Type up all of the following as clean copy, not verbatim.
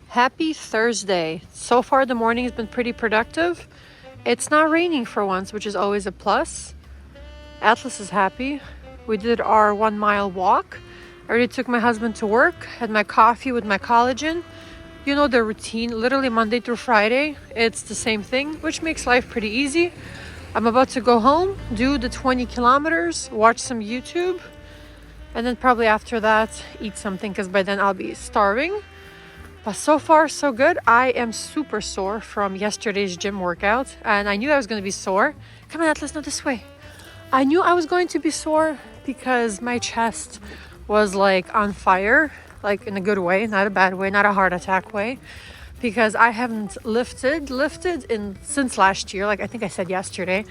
Happy Thursday. So far the morning has been pretty productive. It's not raining for once, which is always a plus. Atlas is happy. We did our 1 mile walk. I already took my husband to work, had my coffee with my collagen. You know the routine, literally Monday through Friday. It's the same thing, which makes life pretty easy. I'm about to go home, do the 20 kilometers, watch some YouTube, and then probably after that, eat something because by then I'll be starving. But so far, so good. I am super sore from yesterday's gym workout, and I knew I was going to be sore. Come on, Atlas, not this way. I knew I was going to be sore because my chest was like on fire, like in a good way, not a bad way, not a heart attack way, because I haven't lifted in since last year. Like I think I said yesterday,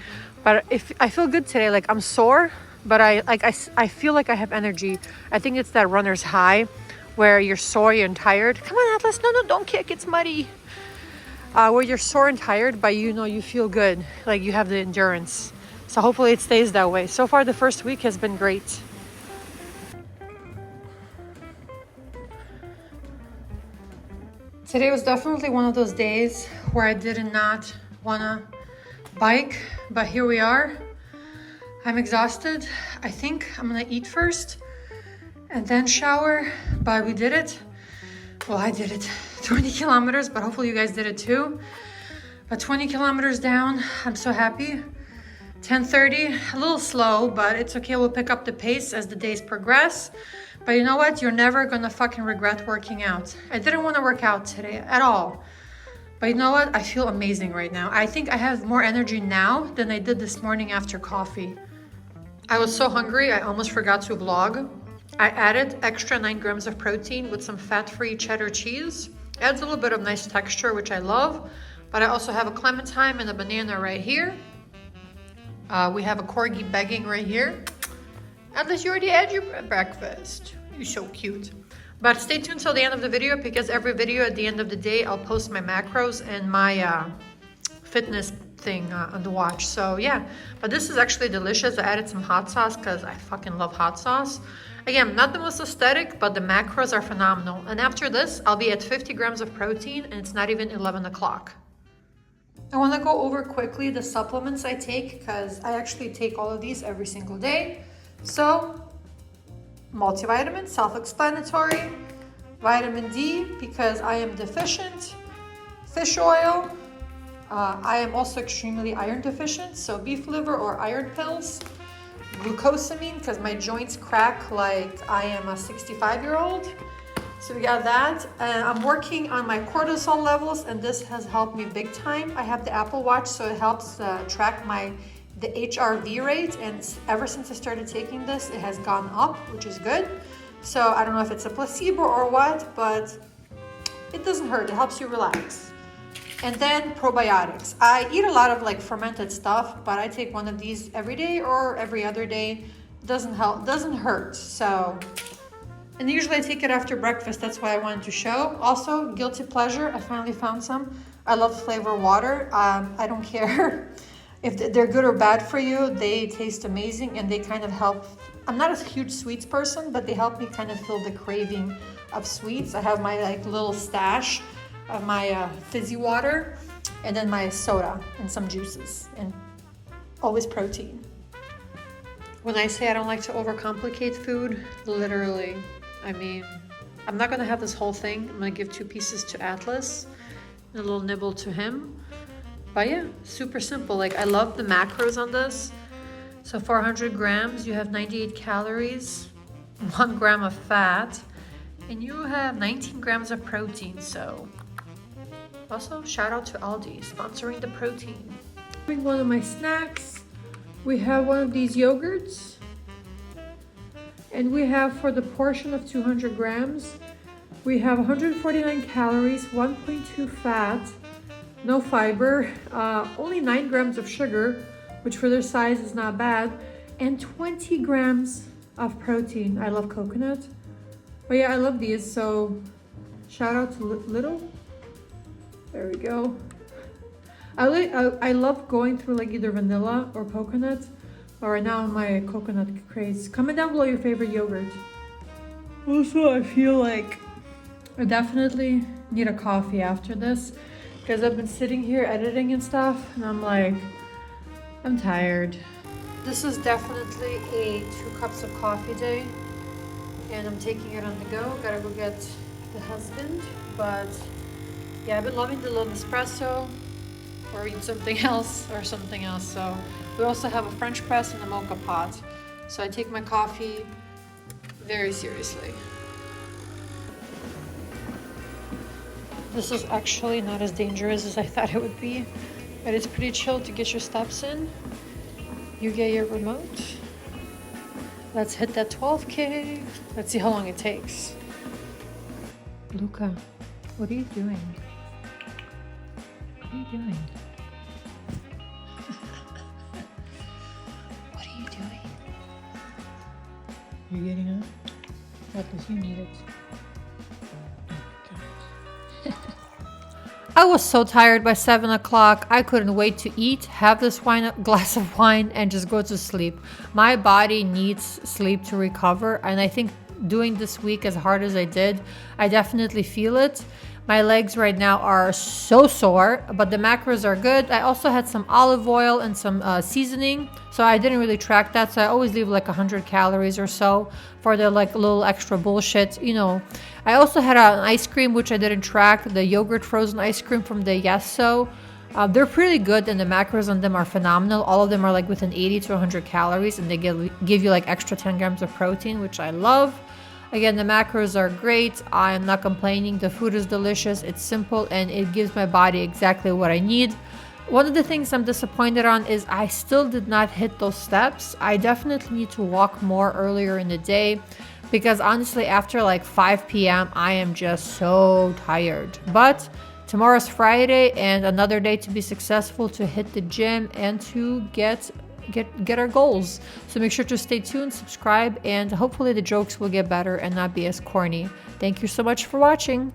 but if I feel good today, like I'm sore, but I feel like I have energy. I think it's that runner's high, where you're sore and tired. Come on, Atlas, no, don't kick, it's muddy. Where you're sore and tired, but you feel good, like you have the endurance. So hopefully it stays that way. So far the first week has been great. Today was definitely one of those days where I did not wanna bike, but here we are. I'm exhausted. I think I'm gonna eat first and then shower, but we did it. Well, I did it 20 kilometers, but hopefully you guys did it too. But 20 kilometers down, I'm so happy. 10:30, a little slow, but it's okay. We'll pick up the pace as the days progress. But you know what? You're never gonna fucking regret working out. I didn't wanna work out today at all. But you know what? I feel amazing right now. I think I have more energy now than I did this morning after coffee. I was so hungry, I almost forgot to vlog. I added extra 9 grams of protein with some fat-free cheddar cheese. Adds a little bit of nice texture, which I love. But I also have a clementine and a banana right here. We have a corgi begging right here. Atlas, you already had your breakfast. You're so cute. But stay tuned till the end of the video, because every video at the end of the day, I'll post my macros and my fitness thing on the watch. So yeah, but this is actually delicious. I added some hot sauce because I fucking love hot sauce. Again, not the most aesthetic, but the macros are phenomenal. And after this, I'll be at 50 grams of protein, and it's not even 11 o'clock. I want to go over quickly the supplements I take, because I actually take all of these every single day. So, multivitamin, self-explanatory. Vitamin D, because I am deficient. Fish oil. I am also extremely iron deficient, so beef liver or iron pills. Glucosamine, because my joints crack like I am a 65-year-old. So we got that. I'm working on my cortisol levels, and this has helped me big time. I have the Apple Watch, so it helps track the HRV rate, and ever since I started taking this, it has gone up, which is good. So I don't know if it's a placebo or what, but it doesn't hurt. It helps you relax. And then probiotics. I eat a lot of like fermented stuff, but I take one of these every day or every other day. Doesn't hurt. So, and usually I take it after breakfast. That's why I wanted to show. Also, guilty pleasure. I finally found some. I love flavor water. I don't care if they're good or bad for you. They taste amazing, and they kind of help. I'm not a huge sweets person, but they help me kind of feel the craving of sweets. I have my like little stash of my fizzy water, and then my soda and some juices, and always protein. When I say I don't like to overcomplicate food, literally, I mean, I'm not gonna have this whole thing. I'm gonna give 2 pieces to Atlas and a little nibble to him. But yeah, super simple. Like I love the macros on this. So 400 grams, you have 98 calories, 1 gram of fat, and you have 19 grams of protein. So also shout out to Aldi sponsoring the protein. One of my snacks, we have one of these yogurts, and we have, for the portion of 200 grams, we have 149 calories, 1.2 fat, no fiber, only 9 grams of sugar, which for their size is not bad, and 20 grams of protein. I love coconut. But yeah, I love these, so shout out to Little. There we go. I love going through like either vanilla or coconut. But right now my coconut craze. Comment down below your favorite yogurt. Also, I feel like I definitely need a coffee after this because I've been sitting here editing and stuff and I'm like, I'm tired. This is definitely a 2 cups of coffee day and I'm taking it on the go. Gotta go get the husband, but yeah, I've been loving the little espresso or eat something else. So we also have a French press and a mocha pot. So I take my coffee very seriously. This is actually not as dangerous as I thought it would be, but it's pretty chill to get your steps in. You get your remote. Let's hit that 12K. Let's see how long it takes. Luca, what are you doing? What are you doing? What are you doing? You're getting up? Because you need it. I was so tired by 7 o'clock. I couldn't wait to eat, have this glass of wine, and just go to sleep. My body needs sleep to recover, and I think doing this week as hard as I did, I definitely feel it. My legs right now are so sore, but the macros are good. I also had some olive oil and some seasoning, so I didn't really track that. So I always leave like 100 calories or so for the like little extra bullshit, you know. I also had an ice cream, which I didn't track, the yogurt frozen ice cream from the Yesso. They're pretty good and the macros on them are phenomenal. All of them are like within 80 to 100 calories and they give you like extra 10 grams of protein, which I love. Again, the macros are great. I am not complaining. The food is delicious. It's simple and it gives my body exactly what I need. One of the things I'm disappointed on is I still did not hit those steps. I definitely need to walk more earlier in the day because honestly, after like 5 p.m., I am just so tired. But tomorrow's Friday and another day to be successful, to hit the gym and to get our goals. So make sure to stay tuned, subscribe, and hopefully the jokes will get better and not be as corny. Thank you so much for watching.